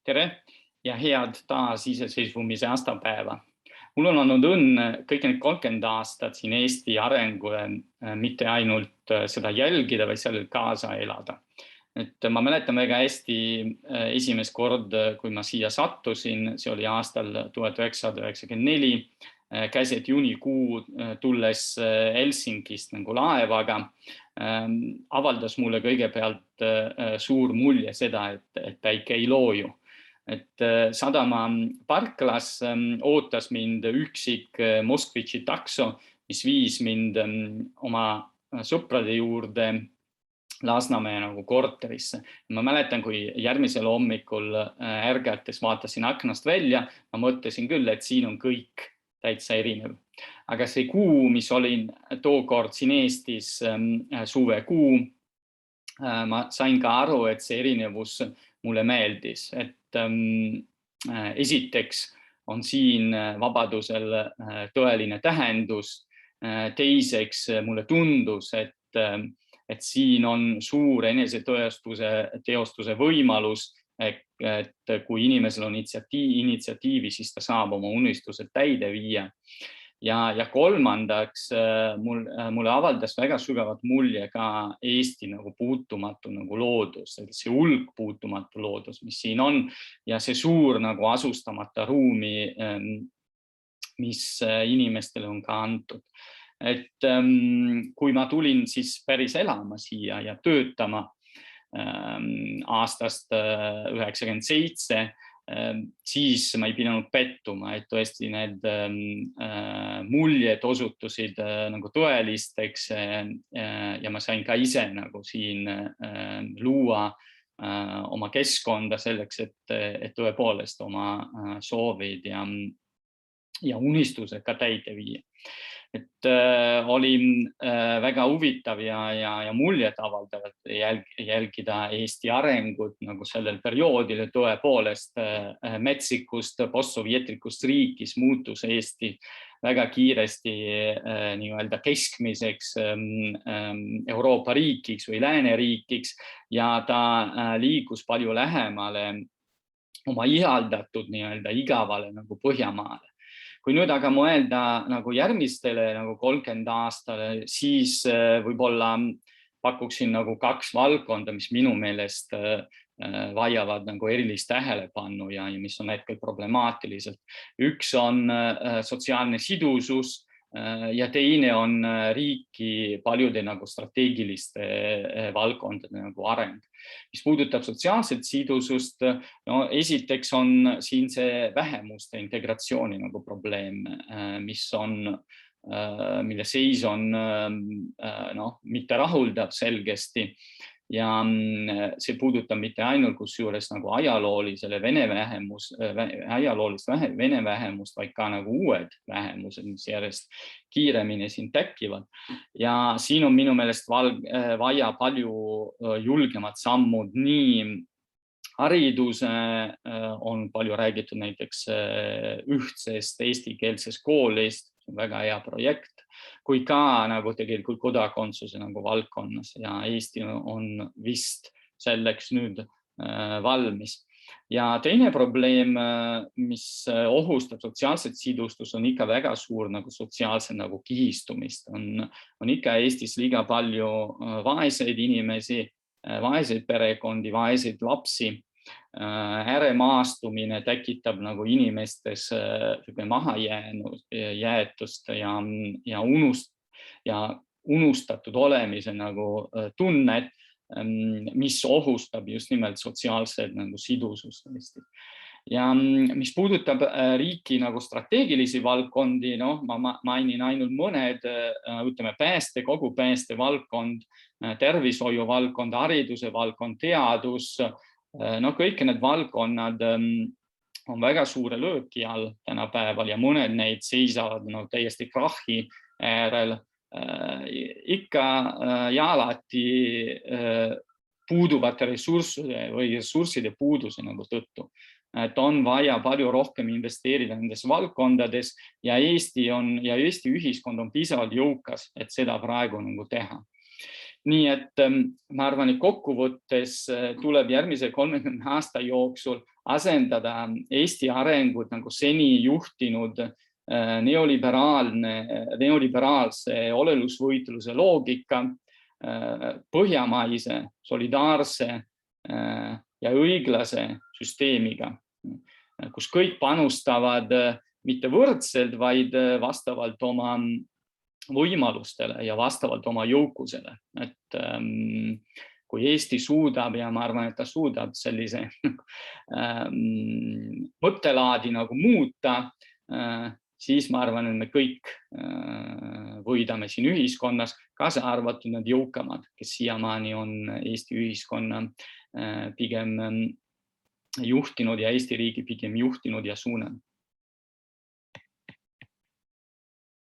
Tere ja head taasiseseisvumise aastapäeva. Mul on olnud õnn kõik need 30 aastat siin Eesti arengule mitte ainult seda jälgida, vaid sellel kaasa elada. Et ma mäletan väga hästi esimest kord, kui ma siia sattusin, see oli aastal 1994, käisid juunikuu tulles Helsingist nagu laevaga, avaldas mulle kõigepealt suur mulje seda, et päike ei looju. Et sadama parklas ootas mind üksik Moskvitši takso, mis viis mind oma sõprade juurde Lasnamäe nagu korterisse. Ma mäletan, kui järgmisel hommikul ärgates vaatasin aknast välja, ma mõtlesin küll, et siin on kõik täitsa erinev. Aga see kuu, mis olin tookord siin Eestis suvekuu, ma sain ka aru, et see erinevus mulle meeldis, et esiteks on siin vabadusel tõeline tähendus, teiseks mulle tundus, et siin on suur eneseteostuse võimalus, et kui inimesel on initsiatiivi, siis ta saab oma unistused täide viia. Ja kolmandaks mulle avaldas väga sügavat mulje ka Eesti nagu puutumatu nagu loodus, see hulk puutumatu loodus, mis siin on, ja see suur nagu asustamata ruumi, mis inimestele on ka antud. Et kui ma tulin siis päris elama siia ja töötama aastast 1997, siis ma ei pidanud pettuma, et tõesti need muljed osutusid nagu tõelisteks ja ma sain ka ise nagu siin luua oma keskkonda selleks, et tõepoolest oma soovid ja unistused ka täide viia. Et oli väga huvitav ja muljet avaldavalt jälgida Eesti arengut nagu sellel perioodil, tõepoolest metsikust postsovjetrikust riigis muutus Eesti väga kiiresti nii-öelda keskmiseks Euroopa riikiks või lääneriikiks ja ta liigus palju lähemale oma ihaldatud nii-öelda igavale nagu Põhjamaale. Kui nüüd aga mõelda nagu järgmistele nagu 30 aastale, siis võib-olla pakuksin nagu kaks valdkonda, mis minu meelest vajavad nagu erilist tähelepanu ja mis on hetkel problemaatilised. Üks on sotsiaalne sidusus ja teine on riiki paljude nagu strateegiliste valdkondade nagu areng. Mis puudutab sotsiaalset sidusust, no esiteks on siin see vähemuste integratsiooni nagu probleem, mille seis on mitte rahuldav selgesti ja see puudutab mitte ainult kusjuures nagu ajaloolist vene vähemust, vaid ka nagu uued vähemused, mis järjest kiiremini siin tekkivad. Ja siin on minu meelest vaja palju julgemad sammud, nii hariduse on palju räägitud näiteks ühtsest eestikeelsest koolist, väga hea projekt, kui ka nagu tegelikult kodakondsuse nagu valdkonnas ja Eesti on vist selleks nüüd valmis. Ja teine probleem, mis ohustab sotsiaalset sidustust, on ikka väga suur nagu sotsiaalse nagu kihistumist. On ikka Eestis liiga palju vaeseid inimesi, vaeseid perekondi, vaeseid lapsi. Ääremaastumine tekitab nagu inimestes mahajäetust ja unustatud olemise nagu tunnet, mis ohustab just nimelt sotsiaalset nagu sidusust. Ja mis puudutab riiki nagu strateegilisi valdkondi, ma mainin ainult mõned, ütleme kogu pääste valdkond, tervishoiu valdkond, hariduse valdkond, teadus, kõik need valdkonnad on väga suure lööki all tänapäeval ja mõned neid seisavad täiesti krahhi äärel ikka ja alati puuduvate ressursside puuduse nagu tõttu. Et on vaja palju rohkem investeerida nendes valdkondades ja Eesti ühiskond on piisavalt jõukas, et seda praegu nagu teha. Nii et ma arvan, et kokkuvõttes tuleb järgmise 30 aasta jooksul asendada Eesti arengut nagu seni juhtinud neoliberaalse olelusvõitluse loogika põhjamaise, solidaarse ja õiglase süsteemiga, kus kõik panustavad mitte võrdselt, vaid vastavalt oma võimalustele ja vastavalt oma jõukusele. Et kui Eesti suudab, ja ma arvan, et ta suudab sellise mõttelaadi nagu muuta, siis ma arvan, et me kõik võidame siin ühiskonnas, kaasa arvatud need jõukamad, kes siiamaani on Eesti ühiskonna pigem juhtinud ja Eesti riigi pigem juhtinud ja suunanud.